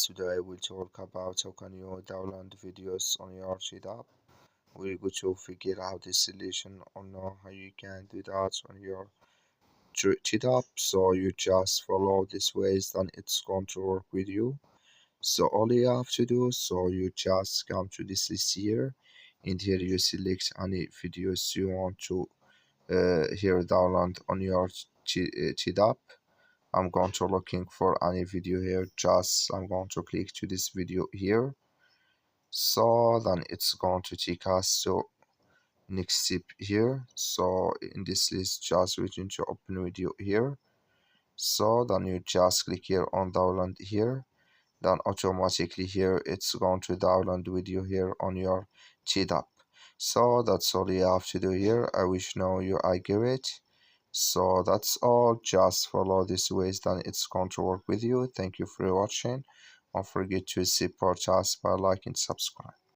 Today I will talk about how can you download videos on your cheat app. We're going to figure out the solution on how you can do that on your cheat app. So you just follow these ways, then it's going to work with you. So all you have to do, so you just come to this list here, and here you select any videos you want to here download on your cheat app. I'm going to looking for any video here. Just I'm going to click to this video here. So then it's going to take us to next step here. So in this list, just we're going to open video here. So then you just click here on download here. Then automatically here it's going to download video here on your cheat app. So that's all you have to do here. I wish now you accurate. So that's all. Just follow these ways, then it's going to work with you. Thank you for watching. Don't forget to support us by liking and subscribe.